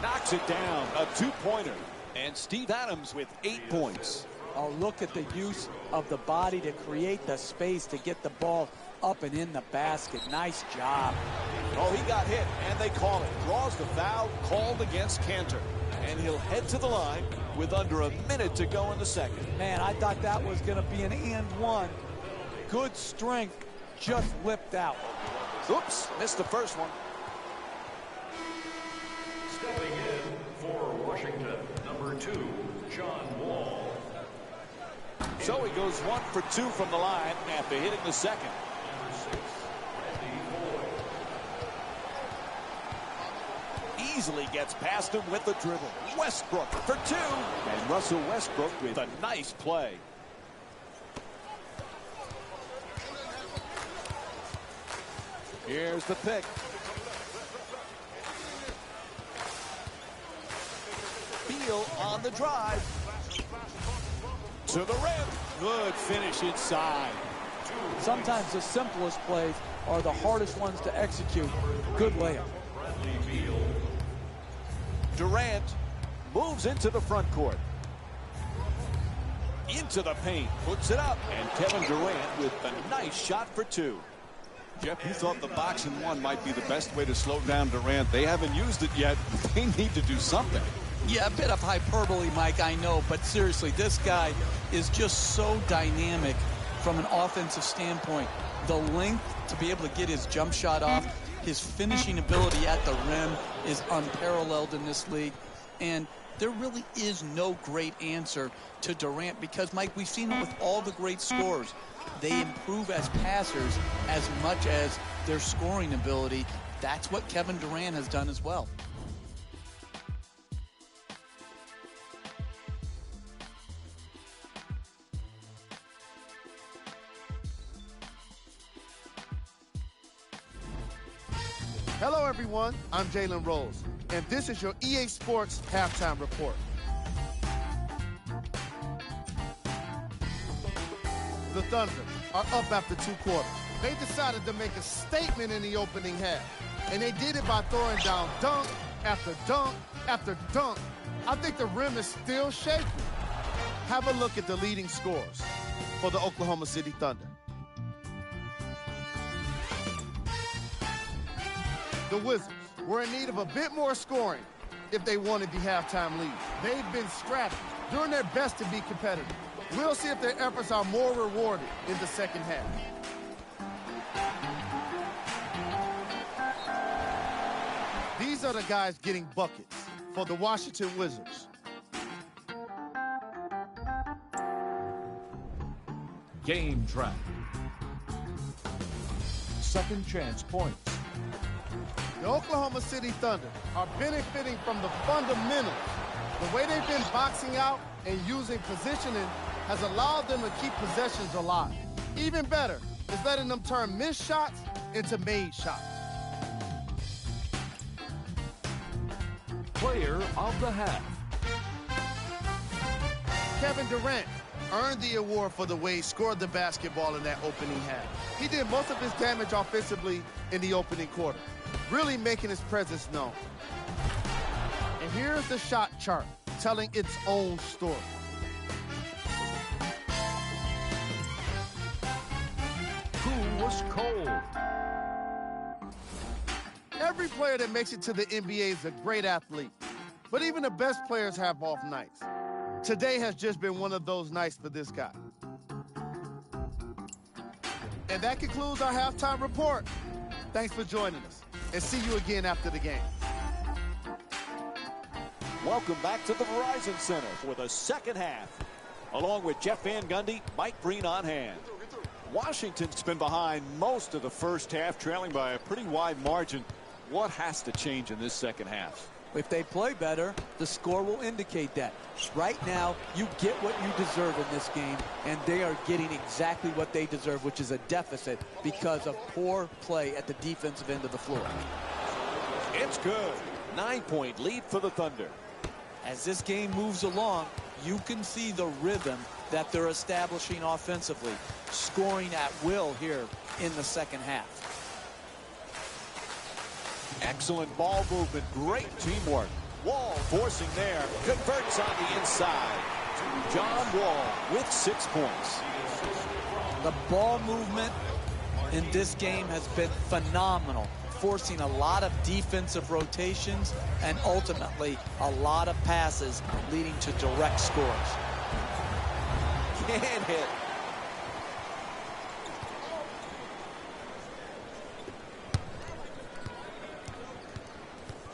Knocks it down. A 2-pointer. And Steve Adams with 8 points. Oh, look at the use of the body to create the space to get the ball up and in the basket. Nice job. Oh, he got hit, and they call it. Draws the foul called against Cantor. And he'll head to the line with under a minute to go in the second. Man, I thought that was going to be an and one. Good strength, just lipped out. Oops, missed the first one. Stepping in for Washington, number 2, John Wall. So he goes 1 for 2 from the line after hitting the second. Number 6, Randy Boyd. Easily gets past him with the dribble. Westbrook for 2. And Russell Westbrook with a nice play. Here's the pick. Beal on the drive. To the rim. Good finish inside. Sometimes the simplest plays are the hardest ones to execute. Good layup. Bradley Beal. Durant moves into the front court. Into the paint. Puts it up. And Kevin Durant with a nice shot for 2. Jeff, you thought the box and one might be the best way to slow down Durant. They haven't used it yet, but they need to do something. Yeah, a bit of hyperbole, Mike, I know, but seriously, this guy is just so dynamic from an offensive standpoint. The length to be able to get his jump shot off, His finishing ability at the rim is unparalleled in this league. And there really is no great answer to Durant because, Mike, we've seen it with all the great scorers. They improve as passers as much as their scoring ability. That's what Kevin Durant has done as well. Hello, everyone. I'm Jalen Rose, and this is your EA Sports Halftime Report. The Thunder are up after 2 quarters. They decided to make a statement in the opening half, and they did it by throwing down dunk after dunk after dunk. I think the rim is still shaking. Have a look at the leading scores for the Oklahoma City Thunder. The Wizards were in need of a bit more scoring if they wanted the halftime lead. They've been scrappy, doing their best to be competitive. We'll see if their efforts are more rewarded in the second half. These are the guys getting buckets for the Washington Wizards. Game track. Second chance points. The Oklahoma City Thunder are benefiting from the fundamentals. The way they've been boxing out and using positioning has allowed them to keep possessions alive. Even better is letting them turn missed shots into made shots. Player of the half. Kevin Durant earned the award for the way he scored the basketball in that opening half. He did most of his damage offensively in the opening quarter, really making his presence known. And here's the shot chart telling its own story. Who was cold? Every player that makes it to the NBA is a great athlete, but even the best players have off nights. Today has just been one of those nights for this guy. And that concludes our halftime report. Thanks for joining us, and see you again after the game. Welcome back to the Verizon Center for the second half. Along with Jeff Van Gundy, Mike Breen on hand. Washington's been behind most of the first half, trailing by a pretty wide margin. What has to change in this second half? If they play better, the score will indicate that. Right now, you get what you deserve in this game, and they are getting exactly what they deserve, which is a deficit because of poor play at the defensive end of the floor. It's good. 9-point lead for the Thunder. As this game moves along, you can see the rhythm that they're establishing offensively, scoring at will here in the second half. Excellent ball movement, great teamwork. Wall forcing there, converts on the inside. John Wall with 6 points. The ball movement in this game has been phenomenal, forcing a lot of defensive rotations and ultimately a lot of passes leading to direct scores. Can't hit.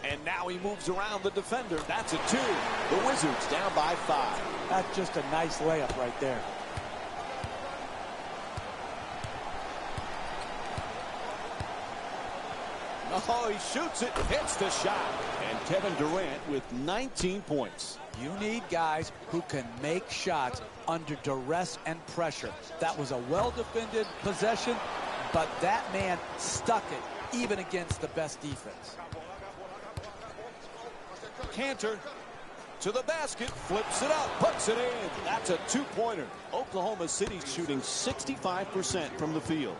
And now he moves around the defender. That's a 2. The Wizards down by 5. That's just a nice layup right there. Oh, he shoots it, hits the shot. And Kevin Durant with 19 points. You need guys who can make shots under duress and pressure. That was a well-defended possession, but that man stuck it even against the best defense. Cantor to the basket, flips it up, puts it in. That's a 2-pointer. Oklahoma City shooting 65% from the field.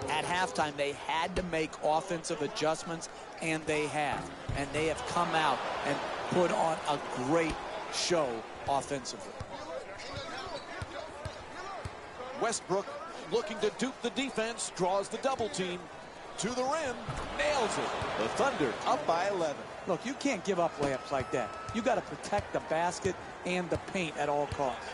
At halftime, they had to make offensive adjustments, and they have. And they have come out and put on a great show offensively. Westbrook looking to dupe the defense, draws the double team. To the rim, nails it. The Thunder up by 11. Look, you can't give up layups like that. You got to protect the basket and the paint at all costs.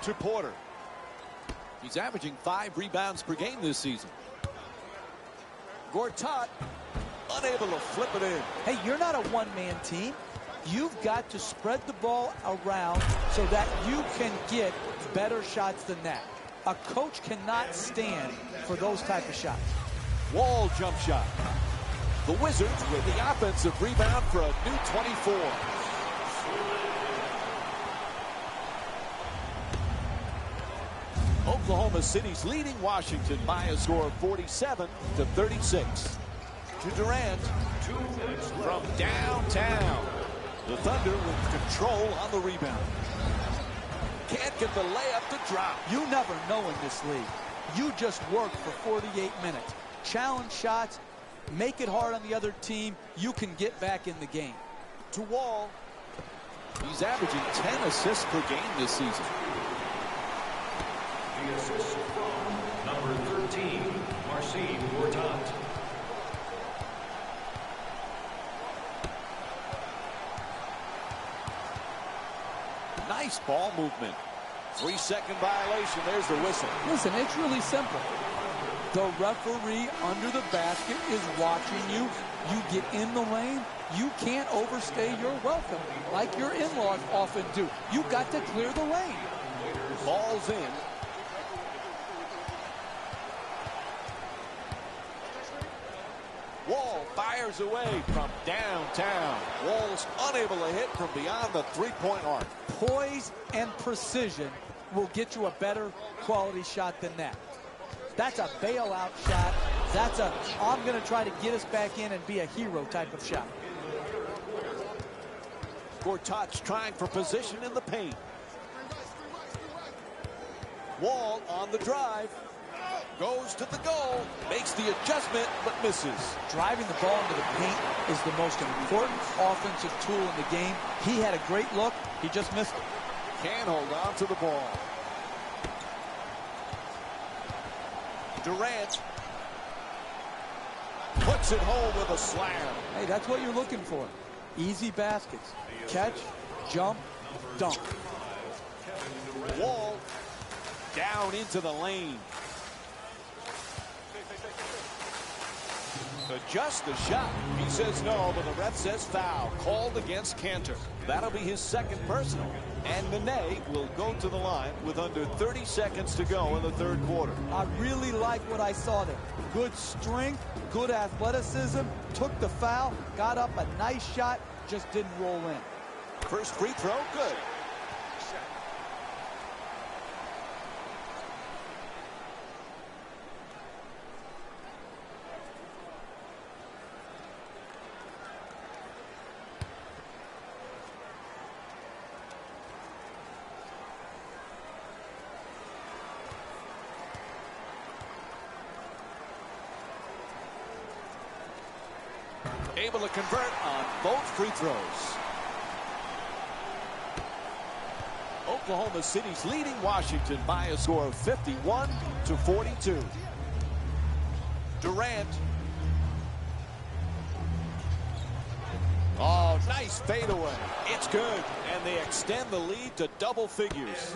to Porter. He's averaging 5 rebounds per game this season. Gortat unable to flip it in. Hey, you're not a one-man team. You've got to spread the ball around so that you can get better shots than that. A coach cannot stand for those type of shots. Wall jump shot. The Wizards with the offensive rebound for a new 24. Oklahoma City's leading Washington by a score of 47-36. To Durant. 2 minutes From downtown. The Thunder with control on the rebound. Can't get the layup to drop. You never know in this league. You just work for 48 minutes. Challenge shots. Make it hard on the other team. You can get back in the game. To Wall. He's averaging 10 assists per game this season. The assist from number 13, Gortat. Nice ball movement. 3-second violation. There's the whistle. Listen, it's really simple. The referee under the basket is watching you. You get in the lane. You can't overstay your welcome like your in-laws often do. You got to clear the lane. Ball's in. Wall fires away from downtown. Wall's unable to hit from beyond the three-point arc. Poise and precision will get you a better quality shot than that. That's a bailout shot. That's a, I'm going to try to get us back in and be a hero type of shot. Gortat's trying for position in the paint. Wall on the drive. Goes to the goal. Makes the adjustment, but misses. Driving the ball into the paint is the most important offensive tool in the game. He had a great look. He just missed it. Can't hold on to the ball. Durant puts it home with a slam. Hey, that's what you're looking for. Easy baskets. Catch, jump, dunk. Wall down into the lane. Adjust the shot. He says no, but the ref says foul. Called against Cantor. That'll be his second personal. And Nene will go to the line with under 30 seconds to go in the third quarter. I really like what I saw there. Good strength, good athleticism, took the foul, got up a nice shot, just didn't roll in. First free throw, good. Able to convert on both free throws. Oklahoma City's leading Washington by a score of 51-42. Durant. Oh, nice fadeaway. It's good. And they extend the lead to double figures.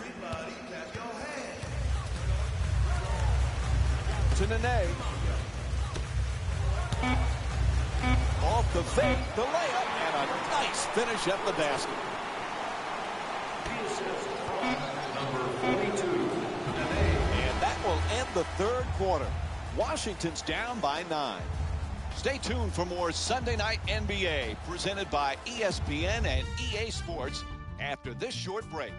To Nene. Off the fake, the layup, and a nice finish at the basket. Number 42, And that will end the third quarter. Washington's down by 9. Stay tuned for more Sunday Night NBA presented by ESPN and EA Sports after this short break.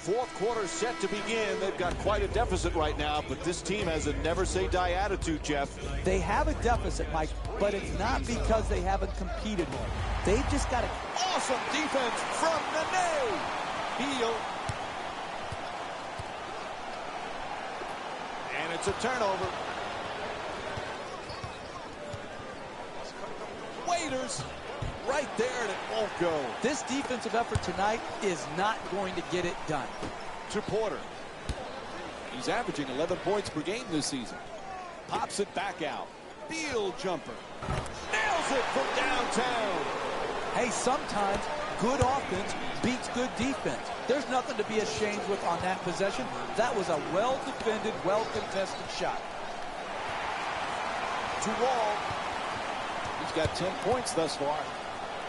Fourth quarter set to begin. They've got quite a deficit right now, but this team has a never-say-die attitude, Jeff. They have a deficit, Mike, but it's not because they haven't competed more. They've just got an Awesome defense from Nene. Heel. And it's a turnover. Waiters right there, and it won't go. This defensive effort tonight is not going to get it done. To Porter. He's averaging 11 points per game this season. Pops it back out. Field jumper. Nails it from downtown. Hey, sometimes good offense beats good defense. There's nothing to be ashamed with on that possession. That was a well-defended, well-contested shot. To Wall. He's got 10 points thus far.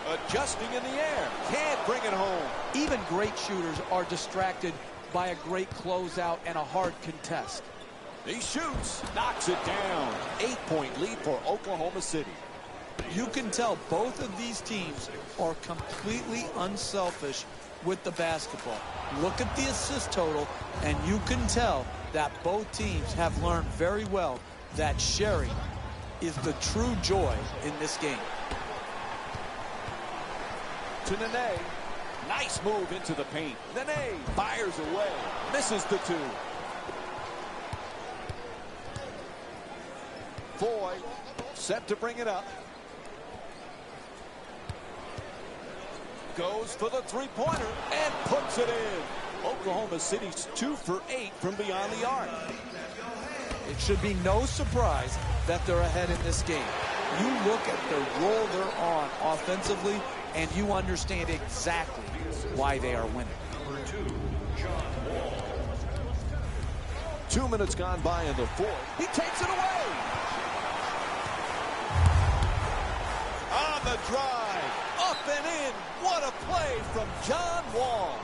Adjusting in the air. Can't bring it home. Even great shooters are distracted by a great closeout and a hard contest. He shoots. Knocks it down. 8-point lead for Oklahoma City. You can tell both of these teams are completely unselfish with the basketball. Look at the assist total, and you can tell that both teams have learned very well that sharing is the true joy in this game. To Nene. Nice move into the paint. Nene fires away. Misses the two. Foy set to bring it up. Goes for the three-pointer and puts it in. Oklahoma City's 2 for 8 from beyond the arc. It should be no surprise that they're ahead in this game. You look at the role they're on offensively, and you understand exactly why they are winning. Number 2, John Wall. 2 minutes gone by in the fourth. He takes it away. On the drive. Up and in. What a play from John Wall.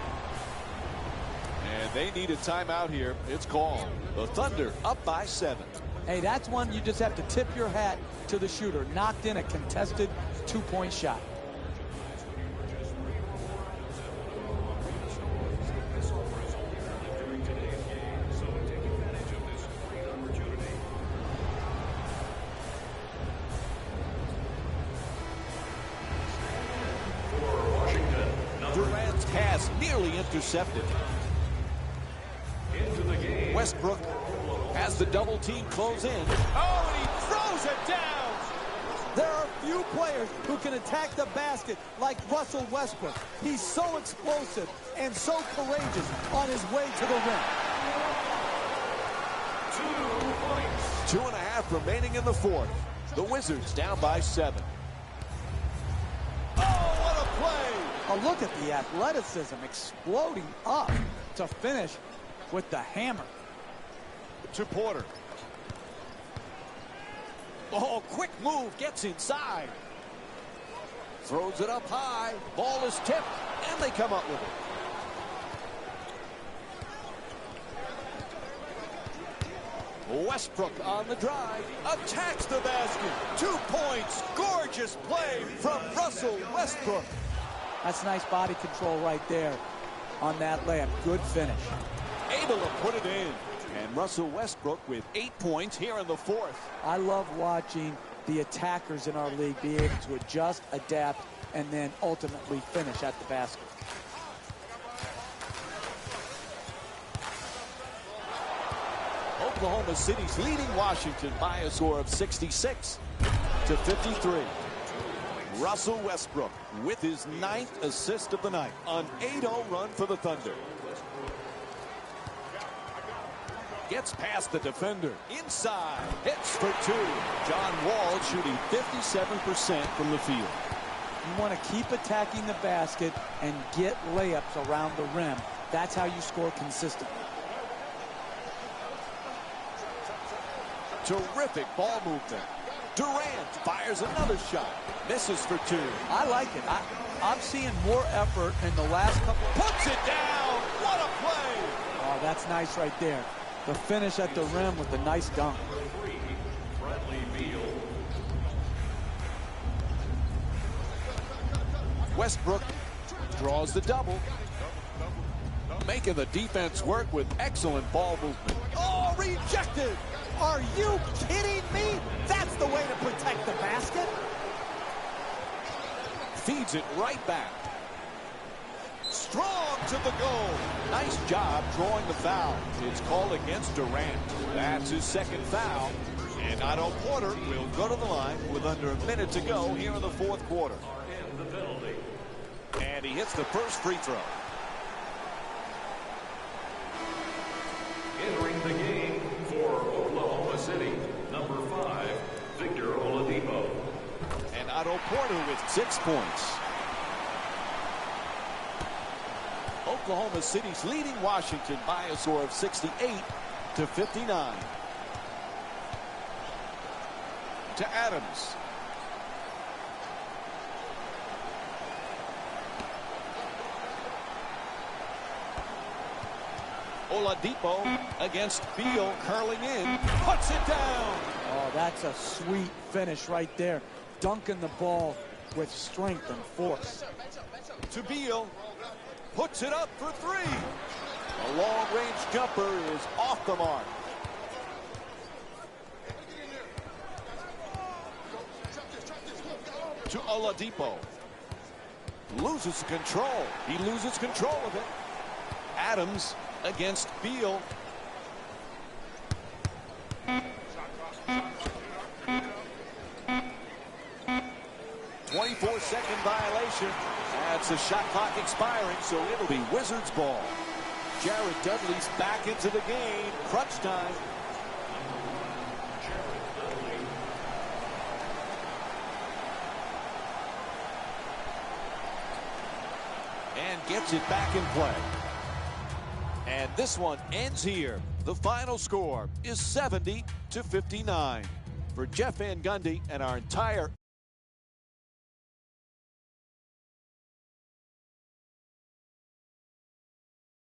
And they need a timeout here. It's called. The Thunder up by 7. Hey, that's one you just have to tip your hat to the shooter. Knocked in a contested 2-point shot. Durant's pass nearly intercepted. Into the game. Westbrook has the double team close in. Oh, and he throws it down. There are few players who can attack the basket like Russell Westbrook. He's so explosive and so courageous on his way to the rim. 2 points. 2.5 remaining in the fourth. The Wizards down by 7. Oh, what a play. A look at the athleticism exploding up to finish with the hammer. To Porter. Oh, quick move, gets inside. Throws it up high. Ball is tipped, and they come up with it. Westbrook on the drive. Attacks the basket. 2 points. Gorgeous play from Russell Westbrook. That's nice body control right there on that layup. Good finish. Able to put it in. And Russell Westbrook with 8 points here in the fourth. I love watching the attackers in our league be able to adjust, adapt, and then ultimately finish at the basket. Oklahoma City's leading Washington by a score of 66 to 53. Russell Westbrook with his 9th assist of the night. An 8-0 run for the Thunder. Gets past the defender. Inside. Hits for 2. John Wall shooting 57% from the field. You want to keep attacking the basket and get layups around the rim. That's how you score consistently. Terrific ball movement. Durant fires another shot. Misses for 2. I like it. I'm seeing more effort in the last couple. Puts it down. What a play. Oh, that's nice right there. The finish at the rim with the nice dunk. 3, Bradley Beal. Westbrook draws the double. Making the defense work with excellent ball movement. Oh, rejected. Are you kidding me? That's the way to protect the basket. Feeds it right back. Strong to the goal. Nice job drawing the foul. It's called against Durant. That's his 2nd foul. And Otto Porter will go to the line with under a minute to go here in the fourth quarter. And the penalty. And he hits the first free throw. Entering the game for Oklahoma City, number 5, Victor Oladipo. And Otto Porter with 6 points. Oklahoma City's leading Washington by a score of 68-59. To Adams. Oladipo against Beal, curling in, puts it down. Oh, that's a sweet finish right there. Dunking the ball with strength and force. To Beal, puts it up for three. A long-range jumper is off the mark. To Oladipo. Loses control. He loses control of it. Adams against Beal. .24-second violation. That's a shot clock expiring, so it'll be Wizards ball. Jared Dudley's back into the game. Crunch time. And gets it back in play. And this one ends here. The final score is 70-59. For Jeff Van Gundy and our entire